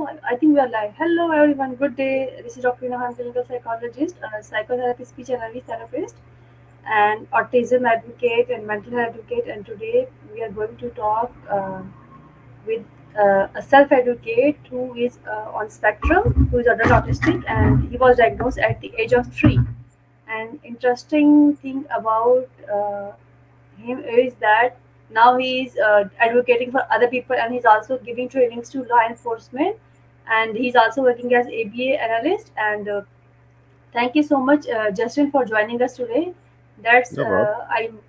I think we are live. Hello, everyone. Good day. This is Dr. Inahan, clinical psychologist, a psychotherapist, speech and language therapist, and autism advocate and mental health advocate. And today we are going to talk with a self advocate who is on spectrum, who is adult autistic, and he was diagnosed at the age of 3. And interesting thing about him is that now he is advocating for other people, and he's also giving trainings to law enforcement, and he's also working as ABA analyst. And thank you so much, Justin, for joining us today. That's No problem.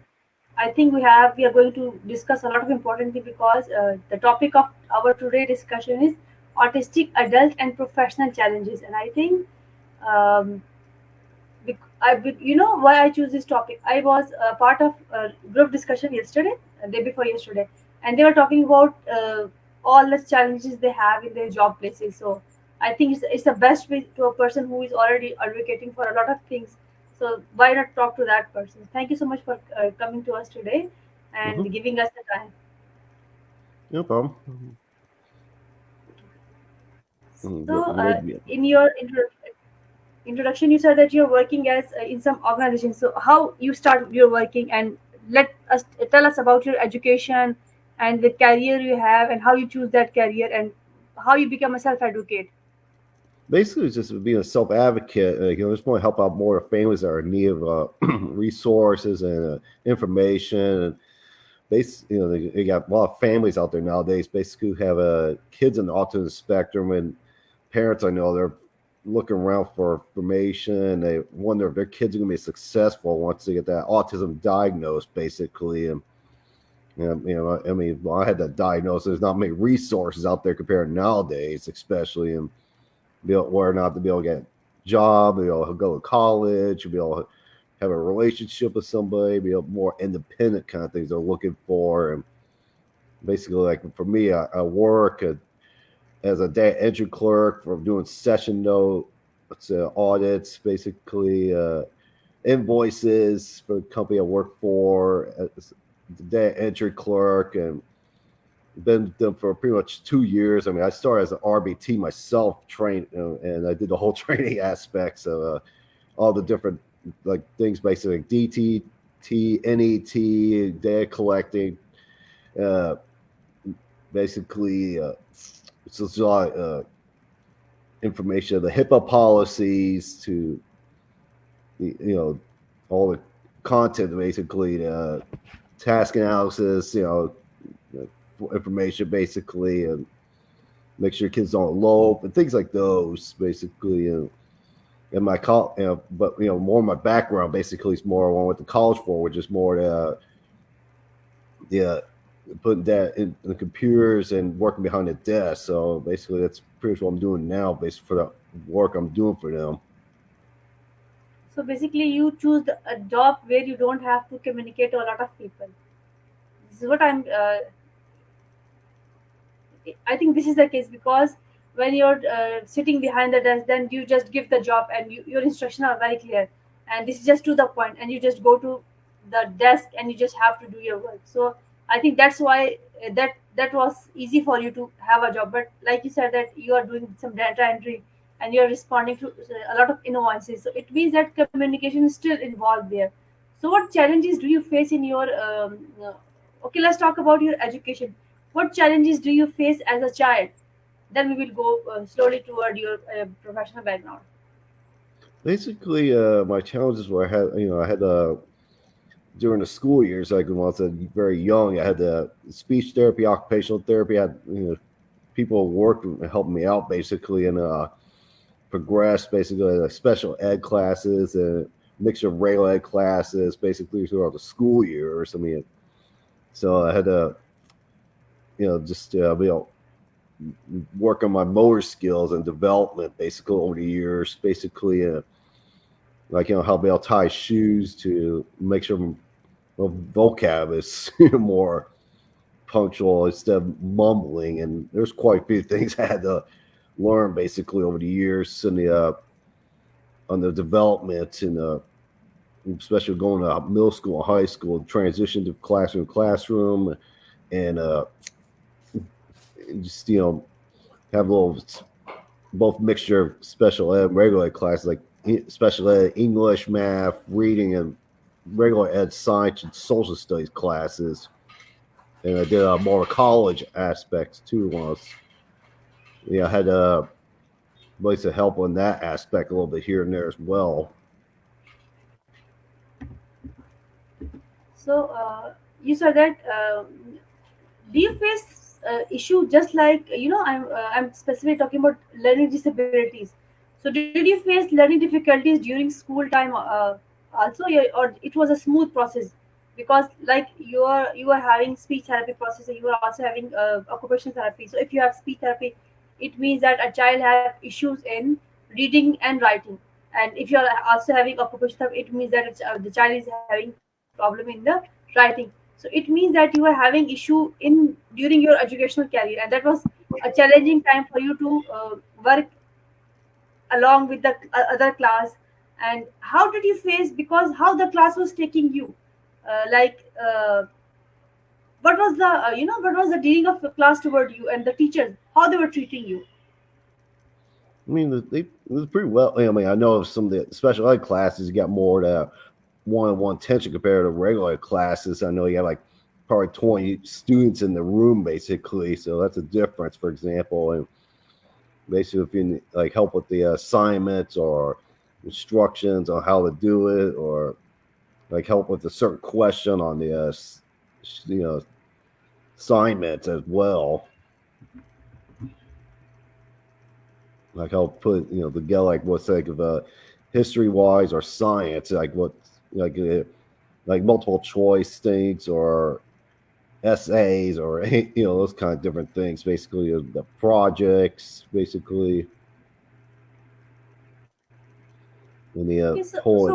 I think we are going to discuss a lot of important things because the topic of our today discussion is autistic adult and professional challenges. And I think um, you know why I choose this topic. I was part of a group discussion yesterday, day before yesterday, and they were talking about all the challenges they have in their job places. So I think it's the best way to a person who is already advocating for a lot of things. So why not talk to that person? Thank you so much for coming to us today Hmm. and giving us the time. No problem. So Glad to be here. in your introduction, you said that you're working as in some organization. So how you start your working, and let us tell us about your education and the career you have, and how you choose that career, and how you become a self advocate. Basically, it's just being a self advocate. Just want to help out more families that are in need of resources and information. And they got a lot of families out there nowadays. Basically, who have kids on the autism spectrum, and parents I know they're looking around for information. They wonder if their kids are going to be successful once they get that autism diagnosed, basically. And I mean, well, I had that diagnosis. There's not many resources out there compared to nowadays, especially in be able, where not to be able to get a job, be able to go to college, be able to have a relationship with somebody, be able more independent kind of things they're looking for. And basically, like for me, I work as a data entry clerk for doing session note audits, basically invoices for the company I work for, as the data entry clerk, and been with them for pretty much 2 years. I mean, I started as an RBT myself, trained, and I did the whole training aspects of all the different like things, basically like DTT, NET, data collecting, uh, basically. So it's a lot of information, the HIPAA policies to all the content, basically task analysis, information basically, and make sure kids don't elope and things like those, basically. And my but more my background basically is more what I went to college for, which is more the putting that in the computers and working behind the desk. So basically, that's pretty much what I'm doing now, basically for the work I'm doing for them. So basically, you choose a job where you don't have to communicate to a lot of people. This is what I think this is the case because when you're sitting behind the desk, then you just give the job, and your instructions are very clear, and this is just to the point, and you just go to the desk and you just have to do your work. So I think that's why that was easy for you to have a job. But like you said, that you are doing some data entry and you're responding to a lot of invoices, so it means that communication is still involved there. So what challenges do you face in your okay, let's talk about your education. What challenges do you face as a child? Then we will go slowly toward your professional background. Basically, my challenges were I had during the school years, like when I was very young, I had the speech therapy, occupational therapy. I had people worked and helped me out basically, and progressed basically like special ed classes and mixture of regular ed classes basically throughout the school years. I mean, so I had to just work on my motor skills and development basically over the years, basically like how to be able to tie shoes to make sure my vocab is more punctual instead of mumbling. And there's quite a few things I had to learn basically over the years and the on the development and especially going to middle school and high school, transition to classroom, and just have little both mixture of special ed and regular ed classes, like special ed English, math, reading, and regular ed science and social studies classes. And I did more college aspects too. Once, yeah, I had ways to help on that aspect a little bit here and there as well. So you said that. Do you face issue just like I'm specifically talking about learning disabilities. So did you face learning difficulties during school time also, or it was a smooth process? Because like you are having speech therapy process, and you are also having occupational therapy. So if you have speech therapy, it means that a child have issues in reading and writing. And if you are also having occupational therapy, it means that the child is having problem in the writing. So it means that you are having issue in during your educational career, and that was a challenging time for you to work along with the other class. And how did you face, because how the class was taking you, what was the what was the dealing of the class toward you, and the teachers, how they were treating you? I mean, it was pretty well. I mean, I know some of the special ed classes you got more to one-on-one tension compared to regular classes. I know you have like probably 20 students in the room basically, so that's a difference. For example, and basically if you need, like help with the assignments or instructions on how to do it, or like help with a certain question on the you know assignments as well, like help put together like what's like of history wise or science, like what like like multiple choice things or essays or those kind of different things. Basically, the projects, basically, in the Okay, so whole.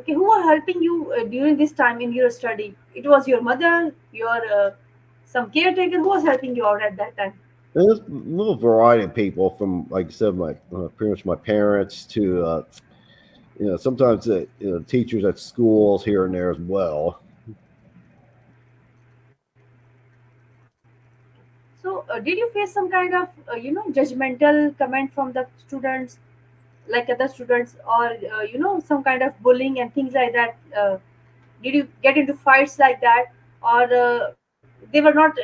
who were helping you during this time in your study? It was your mother, your some caretaker, who was helping you out at that time? There's a little variety of people from, like I said, my pretty much my parents to sometimes teachers at schools here and there as well. So did you face some kind of judgmental comment from the students, like other students, or some kind of bullying and things like that? Did you get into fights like that, or they were not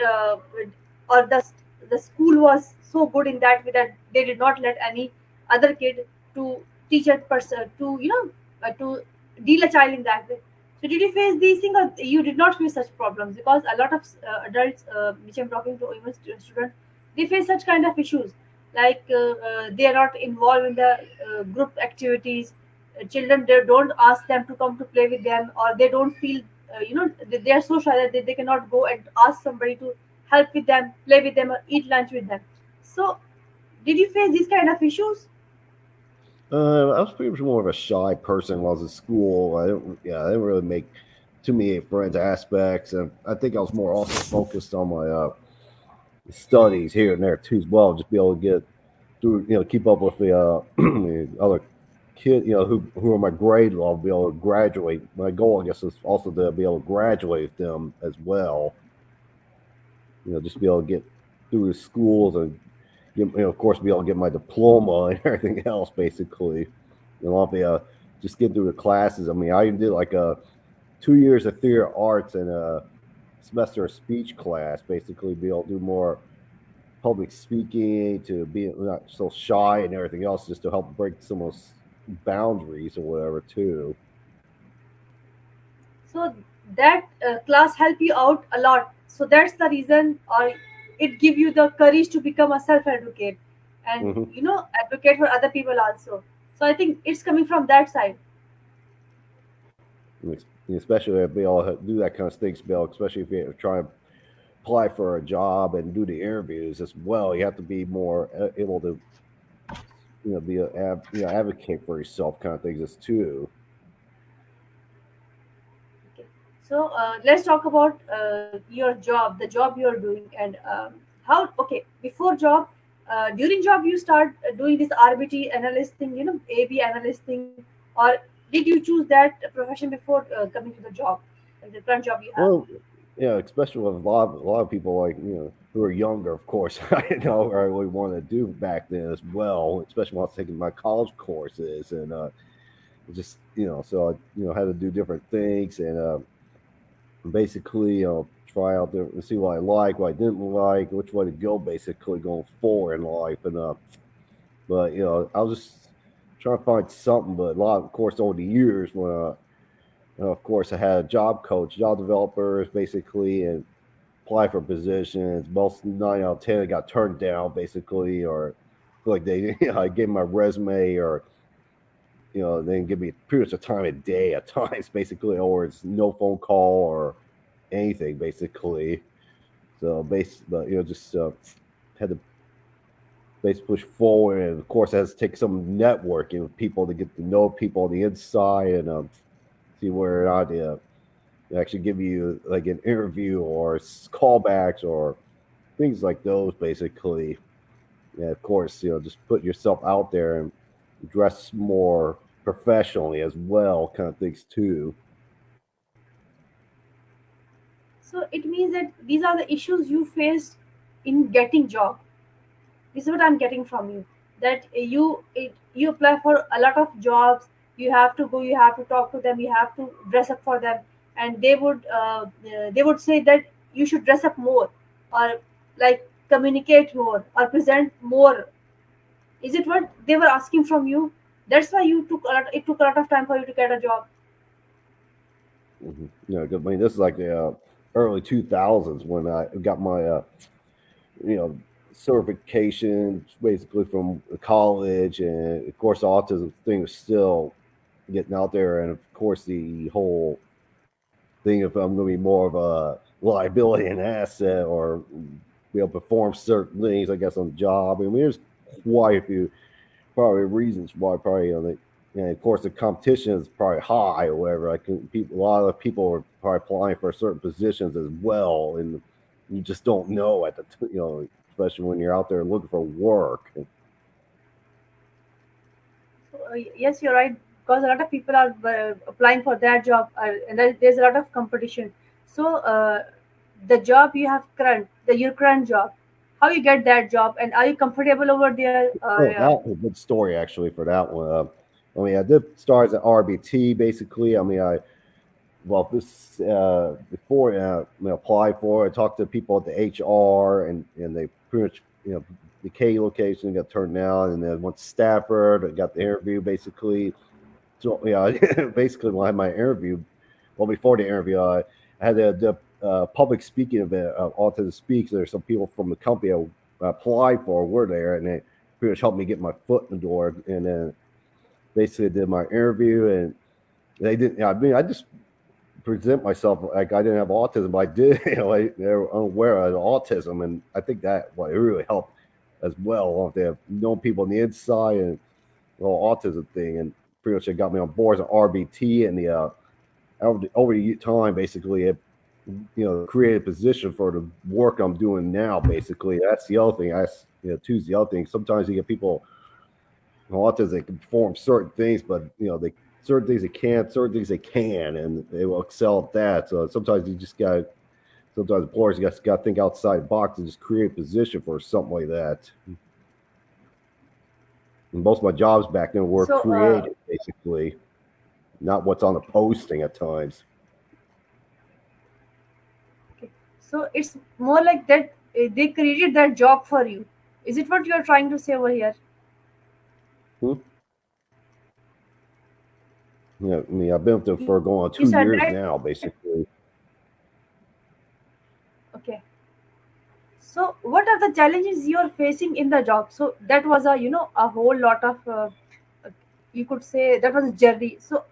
or the school was so good in that way that they did not let any other kid to teach a person to deal a child in that way? So did you face these things, or you did not face such problems? Because a lot of adults, which I'm talking to, even students, they face such kind of issues, like they are not involved in the group activities. Children, they don't ask them to come to play with them, or they don't feel they are so shy that they cannot go and ask somebody to help with them, play with them, or eat lunch with them. So did you face these kind of issues? I was pretty much more of a shy person while I was in school. I didn't really make too many friends aspects, and I think I was more also focused on my studies here and there too as well. Just be able to get through, keep up with the the other kid, who are my grade level, be able to graduate. My goal, I guess, is also to be able to graduate with them as well. Just be able to get through the schools and of course, be able to get my diploma and everything else. Basically, I'll be just get through the classes. I mean, I even did like 2 years of theater arts and a semester of speech class. Basically, be able to do more public speaking, to be not so shy and everything else, just to help break some of those boundaries or whatever too. So that class help you out a lot, so that's the reason, or it give you the courage to become a self advocate, and Mm-hmm. advocate for other people also. So I think it's coming from that side. Especially if be able to do that kind of things, Bill. Especially if you're trying to apply for a job and do the interviews as well, you have to be more able to be a advocate for yourself kind of things as too. Okay. So let's talk about your job, the job you're doing, and how. Okay, before job, during job, you start doing this RBT analyst thing, AB analyst thing, or did you choose that profession before coming to the job, like the current job you have? Well, Yeah, especially with a lot of people like who are younger, of course. I know what I really wanted to do back then as well, especially when I was taking my college courses and just so I had to do different things and basically try out there and see what I like, what I didn't like, which way to go, basically going forward in life. And but I was just trying to find something. But a lot, of course, over the years when of course, I had a job coach, job developers, basically, and apply for positions. Most 9 out of 10 got turned down, basically, or feel like they, I gave them my resume, or they didn't give me pretty much a time of day at times, basically, or it's no phone call or anything, basically. So, but just had to basically push forward, and of course, it has to take some networking with people to get to know people on the inside and see where or not actually give you like an interview or callbacks or things like those, basically. And of course, just put yourself out there and dress more professionally as well, kind of things too. So it means that these are the issues you faced in getting job. This is what I'm getting from you. That you apply for a lot of jobs. You have to go. You have to talk to them. You have to dress up for them, and they would say that you should dress up more, or like communicate more, or present more. Is it what they were asking from you? That's why you took a lot. It took a lot of time for you to get a job. I mean, this is like the early 2000s when I got my you know certification, basically from college, and of course, the autism thing was still getting out there, and of course, the whole thing if I'm going to be more of a liability and asset or be able to perform certain things, I guess, on the job. I mean, there's quite a few probably reasons why probably and of course the competition is probably high or whatever. I can people a lot of people are probably applying for certain positions as well, and you just don't know at the especially when you're out there looking for work. So, yes, you're right. Because a lot of people are applying for that job, and there's a lot of competition. So, the job you have your current job, how you get that job, and are you comfortable over there? Oh, that was a good story actually for that one. I mean, I did start at RBT basically. I mean, I well, this before apply for it, I talked to people at the HR, and they pretty much the K location got turned down, and then went to Stafford. I got the interview basically. So yeah, basically when I had my interview, well before the interview, I had the public speaking event, Autism Speaks. There's some people from the company I applied for were there, and they pretty much helped me get my foot in the door, and then basically did my interview, and they didn't. I mean, I just present myself like I didn't have autism, but I did. They're unaware of autism, and I think that it really helped as well. They have known people on the inside and the whole autism thing, and pretty much it got me on board as an RBT, and the over the time basically it created a position for the work I'm doing now. Basically, that's the other thing. Two's the other thing. Sometimes you get people autism they can perform certain things, but they certain things they can't, certain things they can, and they will excel at that. So sometimes you just got sometimes employers just got to think outside the box and just create a position for something like that. And most of my jobs back then were so created basically, not what's on the posting at times. okay. So it's more like that. They created that job for you. Is it what you are trying to say over here? Hmm? I mean, I've been with them You for said going on that. 2 years now, basically. Okay. So, what are the challenges you are facing in the job? So that was a whole lot of you could say that was a journey. So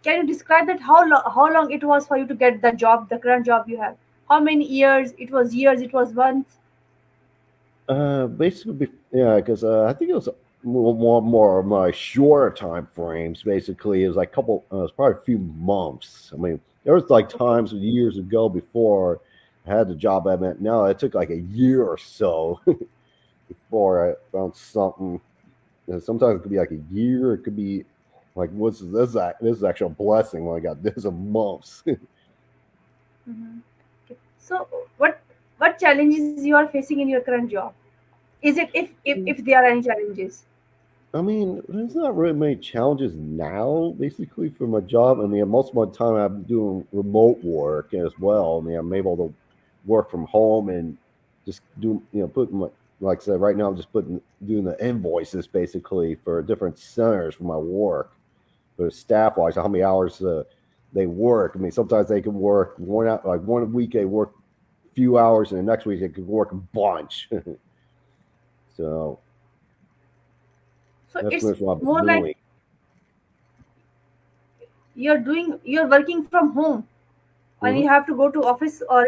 can you describe that how long it was for you to get the job, the current job you have? How many years? It was years. It was months. Basically, yeah, because I think it was more of my shorter time frames. Basically, it was like a couple, it was probably a few months. I mean, there was like Okay. times years ago before I had the job I'm at now. It took like a year or so before I found something. And sometimes it could be like a year. It could be like, what's this? This is actually a blessing when I got this a months. Hmm. So what challenges you are facing in your current job? Is it if there are any challenges? I mean, there's not really many challenges now, basically, for my job. I mean, most of my time I'm doing remote work as well. I mean, I'm able to work from home and just do, putting my, like I said, right now I'm just doing the invoices basically for different centers for my work, for staff wise, how many hours they work. I mean, sometimes they can work one out, like one week they work a few hours, and the next week they could work a bunch. So So that's it's pretty much what I've been more like doing. you're working from home and you Hmm. have to go to office, or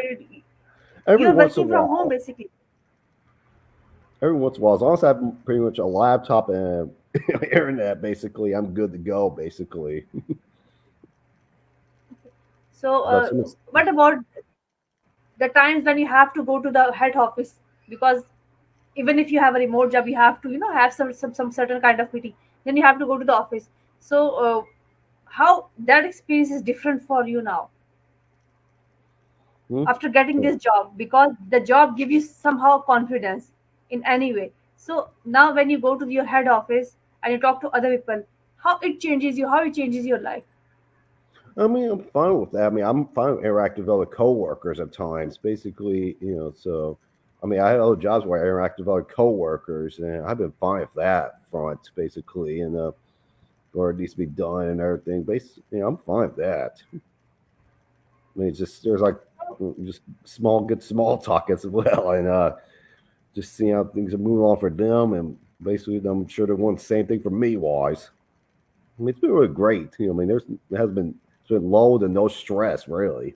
Every you're once in a working from home while, basically. as long as I have pretty much a laptop and internet, basically, I'm good to go. Basically, So but some, what about the times when you have to go to the head office? Because even if you have a remote job, you have to have some certain kind of meeting, then you have to go to the office. So how that experience is different for you now hmm? after getting So, this job, because the job gives you somehow confidence in any way. So now when you go to your head office and you talk to other people, how it changes you, how it changes your life. I mean, I'm fine with that. I mean, I'm fine with interacting with other coworkers at times. Basically, so I mean, I had other jobs where I interacted with other coworkers, and I've been fine with that front, basically, and or it needs to be done and everything. Basically, I'm fine with that. I mean, it's just there's like just good small talk as well, and just seeing how things are moving on for them, and basically, I'm sure they want the same thing for me wise. I mean, it's been really great. I mean, there has been it's been low and no stress really.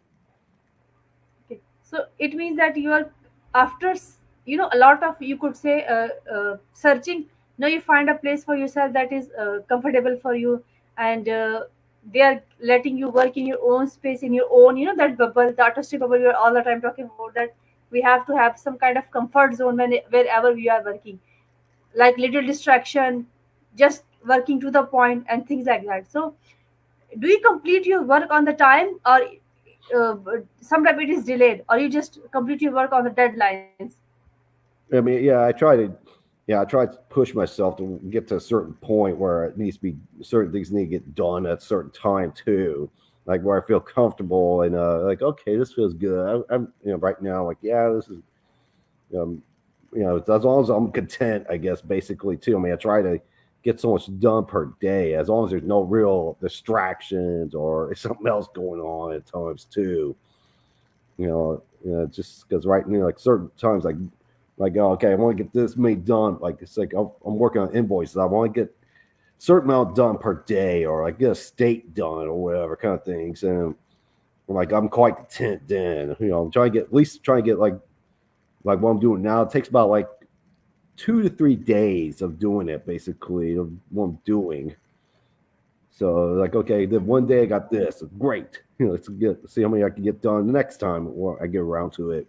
Okay. So it means that you are after a lot of, you could say, searching. Now you find a place for yourself that is comfortable for you, and they are letting you work in your own space, in your own, that bubble, the artistic bubble. We are all the time talking about that. We have to have some kind of comfort zone wherever we are working, like little distraction, just working to the point and things like that. So do you complete your work on the time, or sometimes it is delayed, or you just complete your work on the deadlines? I mean, I try to push myself to get to a certain point where it needs to be certain things need to get done at a certain time too, like where I feel comfortable and like okay, this feels good. I'm right now like yeah, this is um, as long as I'm content, I guess basically too. I mean, I try to get so much done per day as long as there's no real distractions or something else going on at times too. Just because right now, like certain times, like oh, okay, I want to get this made done. Like it's like I'm working on invoices. I want to get certain amount done per day, or like get a state done, or whatever kind of things. And like I'm quite content then. I'm trying to get at least trying to get like what I'm doing now. It takes about like 2 to 3 days of doing it, basically of what I'm doing. So like okay, then one day I got this. Great. Let's see how many I can get done the next time I get around to it.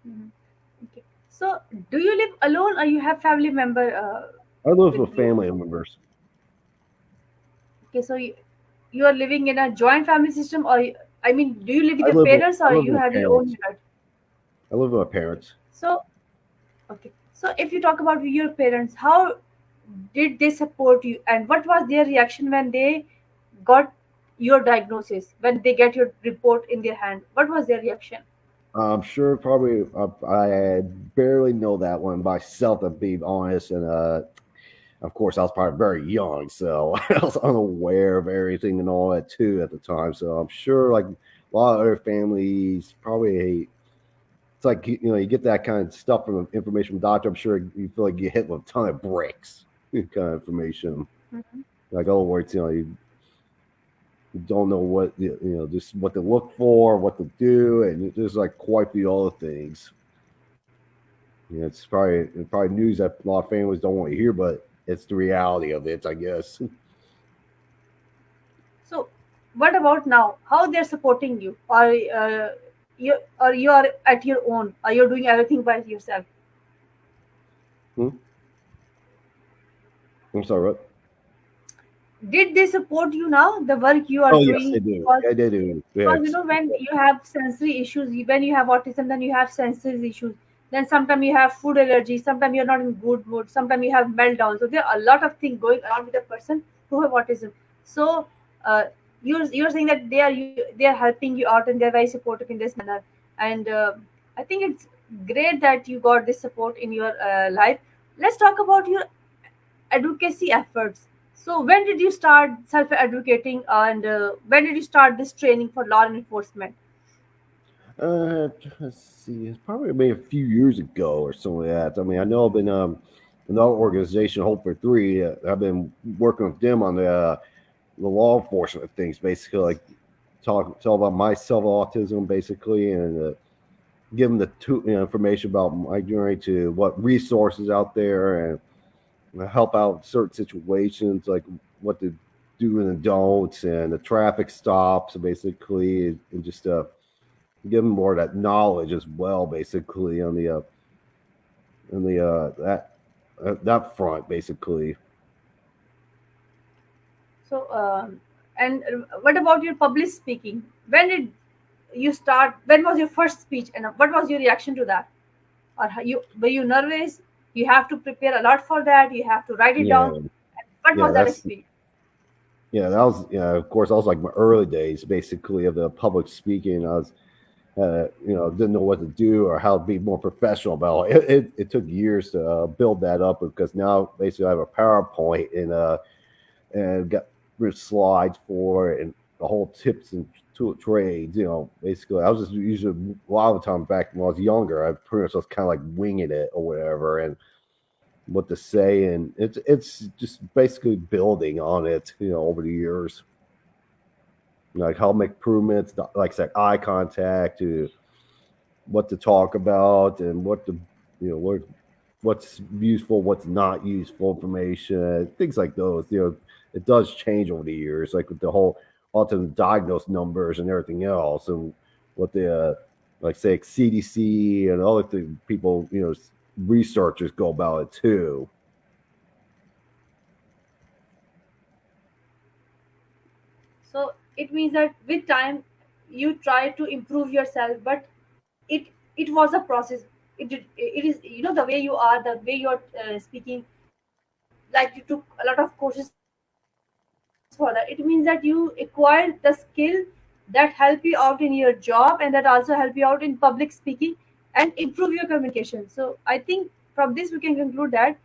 Mhm. Okay. So do you live alone, or you have family member I live with with you? family members. Okay, so you are living in a joint family system, or I mean, do you live with I your live with parents, I or live with you my have your own parents. unit? I live with my Okay. parents. So okay, so if you talk about your parents, how did they support you, and what was their reaction when they got your diagnosis, when they get your report in their hand? What was their reaction? I'm sure probably I barely know that one myself to be honest, and of course I was probably very young, so I was unaware of everything and all that too at the time. So I'm sure like a lot of other families probably it's like you get that kind of stuff from information from doctor. I'm sure you feel like you hit with a ton of bricks, kind of information. Mhm. Like other words, you don't know what just what to look for, what to do, and there's like quite a few other things. It's probably news that a lot of families don't want to hear, but it's the reality of it, I guess. So what about now, how they're supporting you, or you are at your own, or you're doing everything by yourself? Hmm? I'm sorry, what? did they support you now, the work you are Oh yes, doing? they do. Because Yeah, they do. Yeah, because when you have sensory issues, when you have autism, then you have sensory issues. Then sometimes you have food allergy, sometimes you're not in good mood, sometimes you have meltdown. So there are a lot of things going around with a person who have autism. So uh, you're saying that they are helping you out, and they're very supportive in this manner. And I think it's great that you got this support in your life. Let's talk about your advocacy efforts. So, when did you start self advocating, and when did you start this training for law enforcement? let's see. It's probably maybe a few years ago or something like that. I mean, I know I've been another organization, Hope for Three. I've been working with them on the law enforcement things, basically like tell about my self autism, basically, and give them the information about my journey to what resources out there and help out certain situations, like what to do and don'ts and the traffic stops, basically, and just give them more of that knowledge as well, basically on the that front, basically. So, and what about your public speaking? When did you start? When was your first speech, and what was your reaction to that? Or you were you nervous? You have to prepare a lot for that. You have to write it Yeah, down. And what yeah, was that that's experience? yeah, that was yeah. Of course, that was like my early days, basically, of the public speaking. I was didn't know what to do or how to be more professional about it. It took years to build that up because now basically I have a PowerPoint and got slides for it and the whole tips and trades. Basically I was just using a lot of the time back when I was younger. I pretty much was kind of like winging it or whatever and what to say, and it's just basically building on it, over the years. Like how to make improvements, like I said, eye contact to what to talk about and what to what's useful, what's not useful information, things like those. It does change over the years, like with the whole autism diagnosed numbers and everything else, and what the like say CDC and other people, researchers go about it too. So it means that with time you try to improve yourself, but it was a process. It is, the way you are, the way you're speaking, like you took a lot of courses for that. It means that you acquired the skill that help you out in your job, and that also help you out in public speaking and improve your communication. So I think from this we can conclude that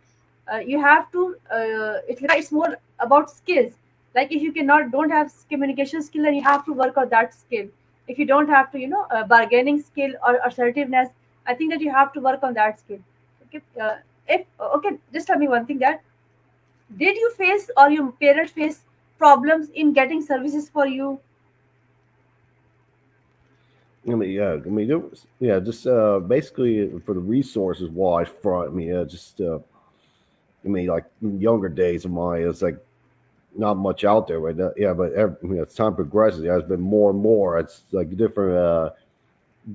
you have to it's more about skills. Like if you cannot don't have communication skill, then you have to work on that skill. If you don't have to bargaining skill or assertiveness, I think that you have to work on that skill. Okay. If okay, just tell me one thing, that did you face or your parents face problems in getting services for you? I mean, it was, yeah, just basically for the resources wise front. I mean, just I mean, like younger days of mine, it's like not much out there right now. Yeah, but as time progresses, there's been more and more. It's like different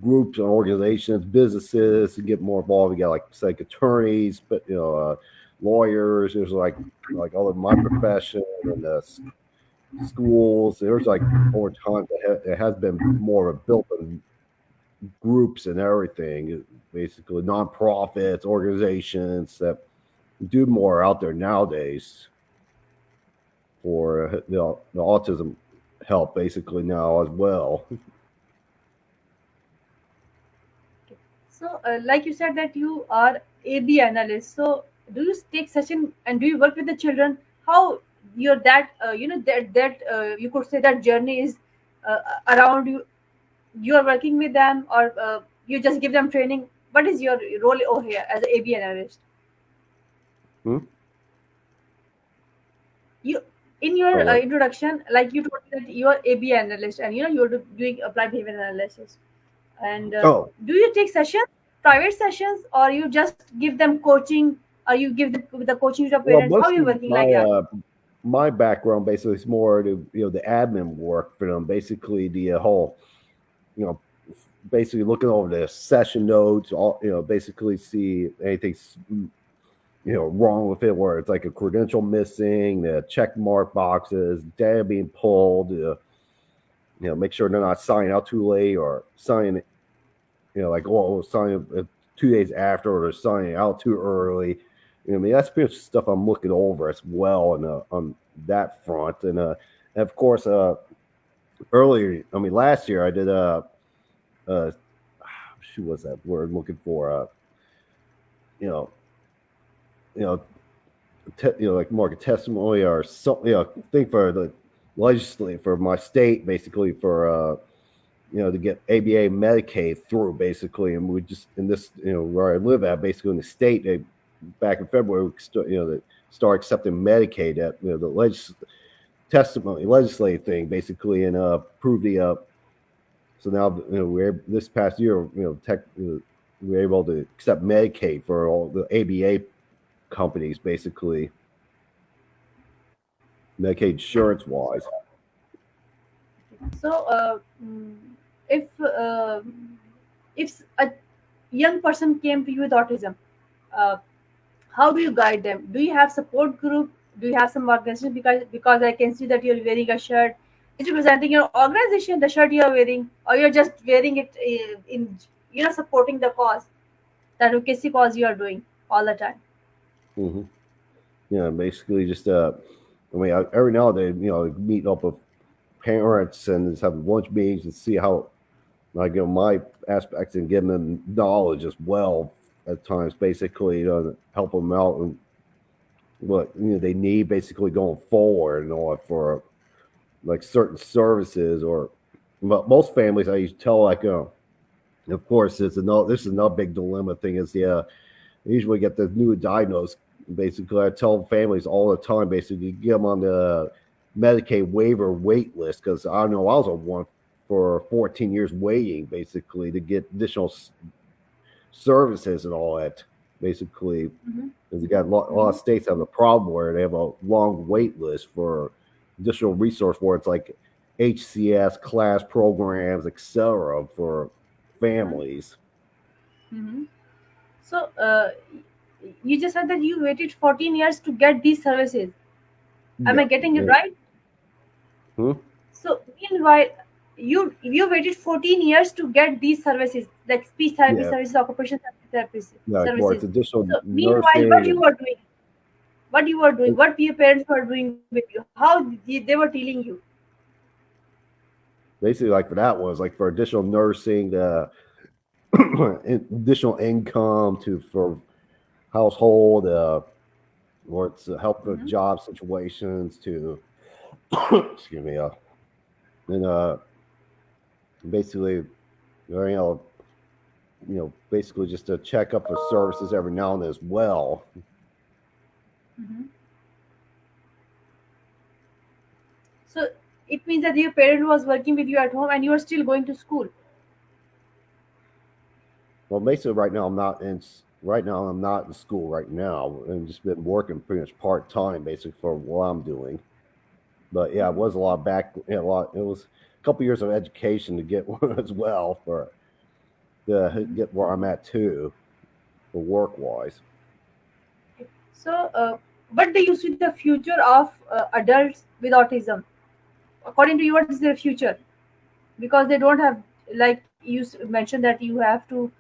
groups and organizations, businesses to get more involved. You got like attorneys, but lawyers. There's like all of my profession and schools. There's like over time it has been more of a built in groups and everything. Basically, nonprofits, organizations that do more out there nowadays for the autism help basically now as well. So, like you said that you are AB analyst. So, do you take session and do you work with the children? How your that you could say that journey is around you. You are working with them, or you just give them training. What is your role over here as an AB analyst? Hmm? You in your Oh, what? introduction, like you told me that you are AB analyst, and you're doing applied behavior analysis. And Oh, do you take sessions, private sessions, or you just give them coaching, or you give them the coaching to your well, parents? How most you of working like that? my background basically is more to the admin work for them. Basically, the whole you know basically looking over the session notes, all basically see anything wrong with it, where it's like a credential missing, the check mark boxes, data being pulled. Make sure they're not signing out too late or signing, like signing 2 days after, or they're signing out too early. I mean, that's pretty much stuff I'm looking over as well, and on that front, and of course, earlier, I mean, last year I did uh, shoot, what's that word I'm looking for? You know, you know, like more like a testimony or something, thing for the legislature for my state, basically for to get ABA Medicaid through, basically, and we just in this, where I live at, basically in the state, they back in February, they start accepting Medicaid at the testimony legislative thing, basically, and prove the so now we're this past year, we're able to accept Medicaid for all the ABA companies, basically Medicaid insurance wise. So, if a young person came to you with autism, uh, how do you guide them? Do you have support group? Do you have some organization? Because I can see that you're wearing a shirt. Is it representing your organization, the shirt you're wearing, or you're just wearing it in supporting the cause, that advocacy cause you are doing all the time? Mm-hmm. Basically just I mean, every now and then, meet up with parents and just have lunch meetings and see how I give my aspects and give them knowledge as well at times, basically, to help them out and what they need, basically going forward and all that for like certain services. Or but most families I used to tell, like, of course, this is another big dilemma thing is they usually get the new diagnosed. Basically, I tell families all the time, basically, get them on the Medicaid waiver wait list, because I know I was on one for 14 years waiting, basically, to get additional services and all that. Basically, Mm-hmm. because you got a lot of Mm-hmm. states have a problem where they have a long wait list for additional resource, where it's like HCS class programs, etc., for families. Mm-hmm. So, you just said that you waited 14 years to get these services. Am I Yeah. getting it Yeah. right? Hmm? So, meanwhile, you waited 14 years to get these services, like speech therapy Yeah. services, occupational therapy Yeah. Or it's services. additional So, meanwhile, nursing and what you were doing, what your parents were doing with you, how they were telling you. basically, like for that was like for additional nursing, additional income to for household, or it's help with Hmm. job situations to excuse me, and basically, basically just to check up for services every now and then as well. Hmm. So, it means that your parent was working with you at home and you are still going to school. Well, basically, right now I'm not in school right now, and just been working pretty much part time, basically, for what I'm doing. But yeah, it was a lot back, a lot. It was a couple years of education to get as well for to Hmm. get where I'm at too, for work wise. So, what do you see the future of adults with autism? According to you, what is their future? Because they don't have, like you mentioned, that you have to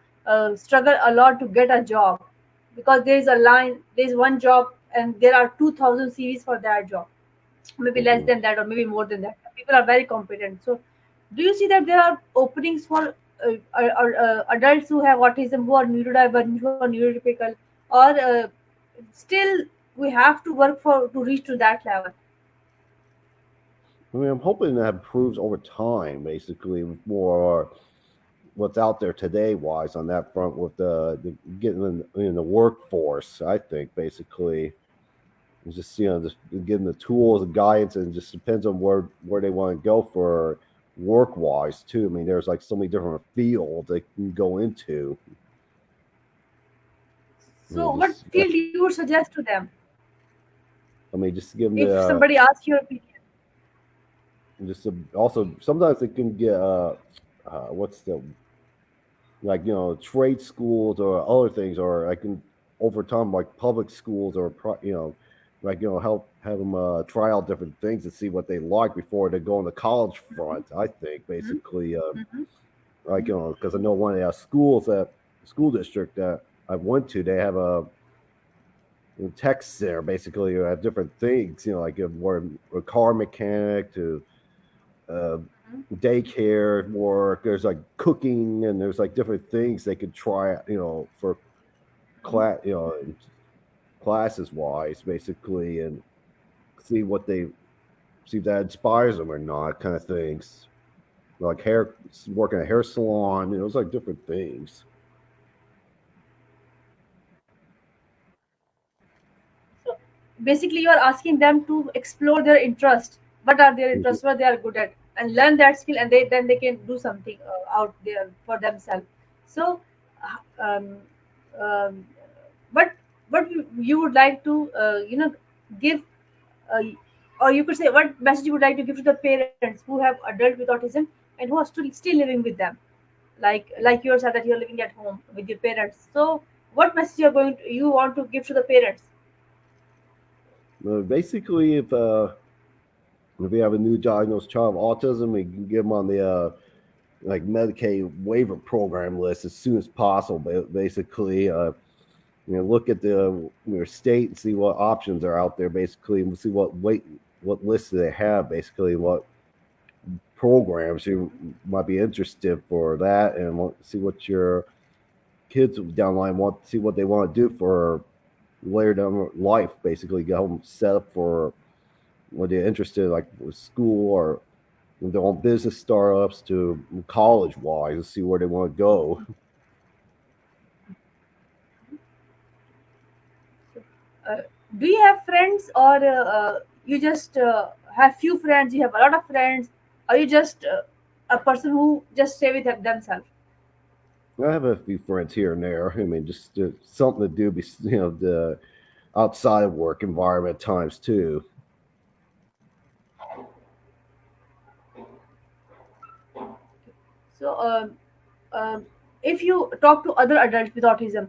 struggle a lot to get a job, because there's one job and there are 2000 CVs for that job, maybe less Hmm. than that or maybe more than that. People are very competent. So do you see that there are openings for adults who have autism, who are neurodivergent, who are neurotypical, or still we have to work for to reach to that level? I mean, I'm hoping that improves over time, basically, with more what's out there today wise on that front with the getting in the workforce. I think basically it's just just getting the tools and guidance, and just depends on where they want to go for work wise too. I mean, there's like so many different fields they can go into. So what Just field you would suggest to them I mean, just give them if the somebody asks your opinion? just also sometimes they can get what's the like trade schools or other things, or I can. over time, like public schools or like help have them try out different things and see what they like before they go on the college front. I think basically, Mhm, like mhm, because I know one of the schools that school district that I went to, they have a tech center basically you have different things, like a car mechanic to uh, mhm, daycare work. There's like cooking and there's like different things they could try, for mhm. class, classes wise, basically, and see what they see if that inspires them or not, kind of things. Like hair, working at a hair salon, it's like different things. So basically, you are asking them to explore their interest. What are their Mhm. interests? What they are good at, and learn that skill, and they can do something out there for themselves. So, um, um, what you would like to give, uh, or you could say what message you would like to give to the parents who have adult with autism and who are still living with them, like you said that you're living at home with your parents. So, what message you want to give to the parents? Basically, if we have a new diagnosed child with autism, we can get them on the like Medicaid waiver program list as soon as possible. Basically, look at your state and see what options are out there. Basically, and see what lists they have. Basically, what programs you might be interested for that, and see what your kids down the line want. See what they want to do for later down life. Basically, get them set up for what they're interested in, like with school or their own business startups to college wise and see where they want to go. Uh, do you have friends, or you just have few friends? You have a lot of friends, or you just a person who just stay with themselves? I have a few friends here and there. I mean, just something to do, the outside of work environment at times too. So, if you talk to other adults with autism,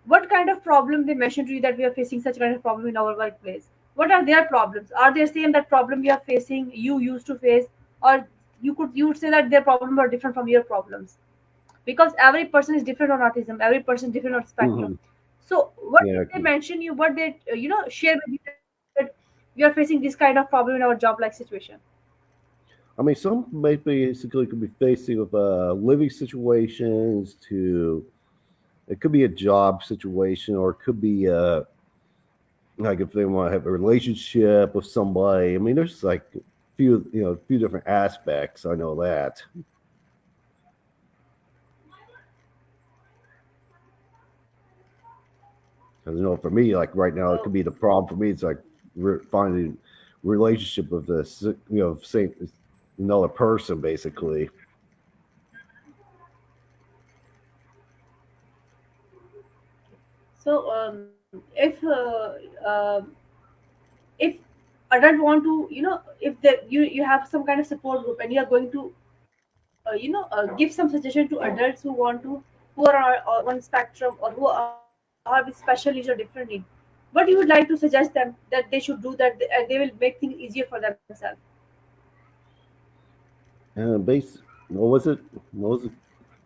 what kind of problem they mention to you that we are facing such kind of problem in our workplace? What are their problems? Are they same that problem you are facing, you used to face, or you would say that their problems are different from your problems? Because every person is different on autism, every person is different on spectrum. Hmm. So what Yeah, did they mention you, what they share with you that we are facing this kind of problem in our job like situation? I mean, some basically could be facing with living situations to it could be a job situation or it could be like if they want to have a relationship with somebody. I mean, there's like few different aspects. I know that. 'Cause, for me, like right now, it Oh, could be the problem for me. It's like finding relationship with this, same another person, basically. so if adult want to, if you have some kind of support group and you are going to give some suggestion to adults who want to, who are on spectrum or who are with special needs or different needs, what you would like to suggest them that they should do that, and they will make things easier for themselves? Base. What was it? What was it?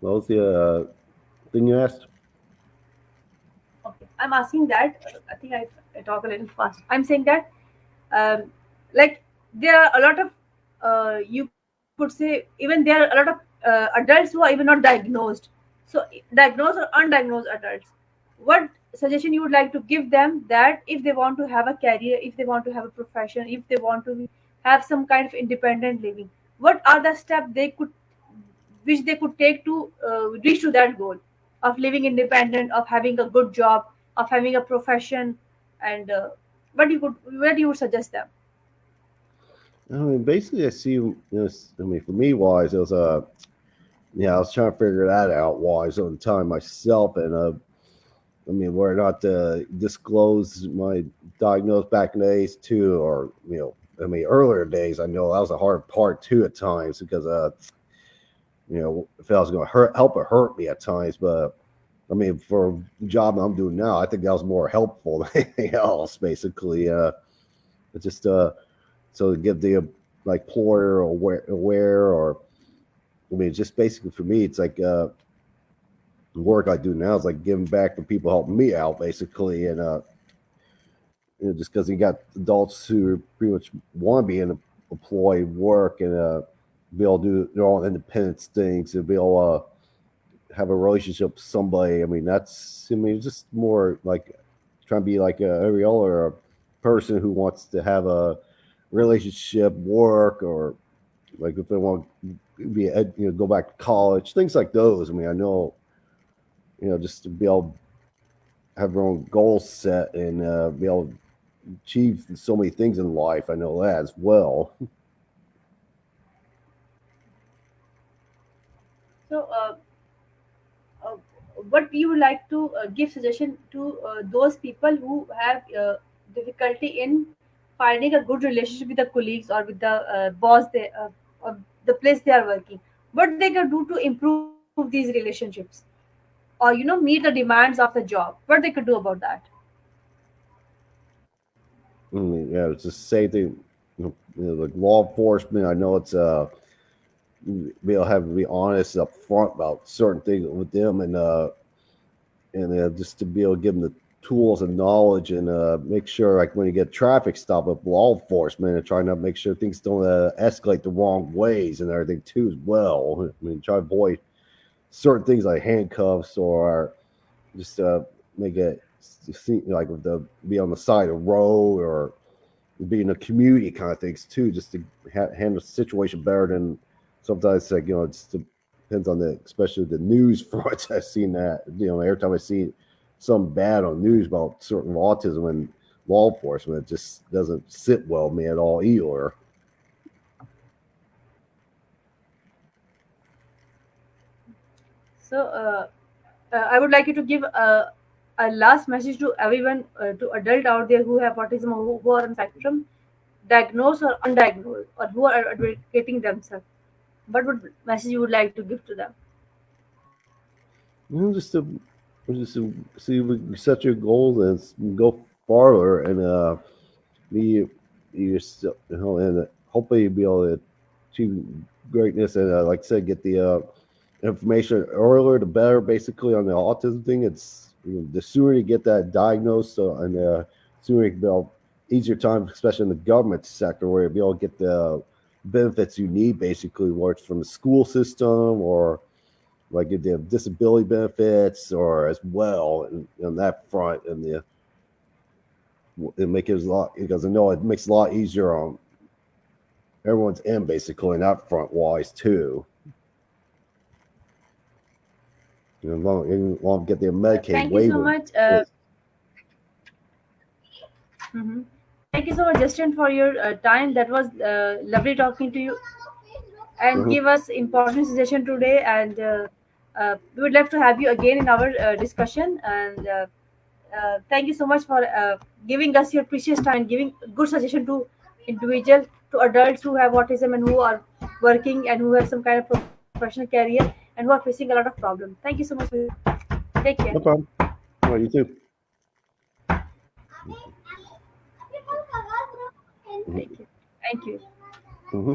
What was the thing you asked? Okay, I'm asking that. I think I talk a little fast. I'm saying that, like, there are a lot of, you could say, even there are a lot of adults who are even not diagnosed. So, diagnosed or undiagnosed adults. What suggestion you would like to give them that if they want to have a career, if they want to have a profession, if they want to have some kind of independent living, what are the steps they could, which they could take to reach to that goal of living independent, of having a good job, of having a profession, and what you would suggest them? I mean, basically, I see. I mean, for me, wise, it was yeah, I was trying to figure that out wise on time myself, and I mean, where not to disclose my diagnosis back in the days too, or I mean, earlier days. I know that was a hard part too at times because if I was going to help it hurt me at times, but I mean, for the job I'm doing now, I think that was more helpful than anything else. Basically, it's just so to give the like employer aware, or I mean, just basically for me, it's like the work I do now is like giving back for people helping me out, basically, and just because you got adults who pretty much want to be in employed work and be able to do their own independence things and be able have a relationship with somebody. I mean, I mean, it's just more like trying to be like every other person who wants to have a relationship, work, or like if they want to be, go back to college, things like those. I mean, I know, just to be able to have their own goals set and be able to achieve so many things in life. I know that as well. So, uh, what you would like to give suggestion to those people who have difficulty in finding a good relationship with the colleagues or with the boss or the place they are working? What they can do to improve these relationships, or meet the demands of the job? What they could do about that? I mean, yeah, it's the same thing. Like law enforcement, I know it's be able to have to be honest up front about certain things with them, and just to be able to give them the tools and knowledge, and make sure, like when you get traffic stop with law enforcement, and trying to make sure things don't escalate the wrong ways and everything too as well. I mean, try to avoid certain things like handcuffs, or just make it seem like the be on the side of the road, or be in the community kind of things too, just to handle the situation better than sometimes. Like, it just depends on the, especially the news fronts. I've seen that, every time I see something bad on news about certain autism and law enforcement, it just doesn't sit well with me at all either. So, I would like you to give a last message to everyone, to adult out there who have autism or who are on spectrum, diagnosed or undiagnosed, or who are advocating themselves. What would message you would like to give to them? Just to see if we can set your goals and go farther, and be yourself, and hopefully you'll be able to achieve greatness. And like I said, get the information earlier the better. Basically, on the autism thing, it's, the sooner you get that diagnosed, and sooner you can be able, easier time, especially in the government sector, where you'll be able to get the benefits you need, basically, whether it's from the school system, or like if they have disability benefits, or as well, and on that front, and it make it a lot, because I know it makes it a lot easier on everyone's end, basically, and that front wise too. Long get their Medicaid Thank you so waiver. much. Mhm. Thank you so much, Justin, for your time. That was lovely talking to you and Mm-hmm. give us important suggestion today. And we would love to have you again in our discussion. And thank you so much for giving us your precious time and giving good suggestion to individual, to adults who have autism and who are working and who have some kind of professional career and who are facing a lot of problems. Thank you so much for your. Take care. No problem. Well, you too. Take care. Thank you. Mm-hmm.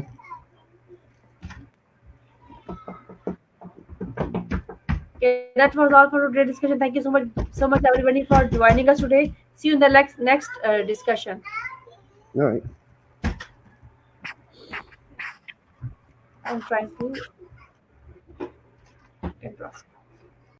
Okay, that was all for today's discussion. Thank you so much, everybody, for joining us today. See you in the next discussion. All right. I'm trying to get lost.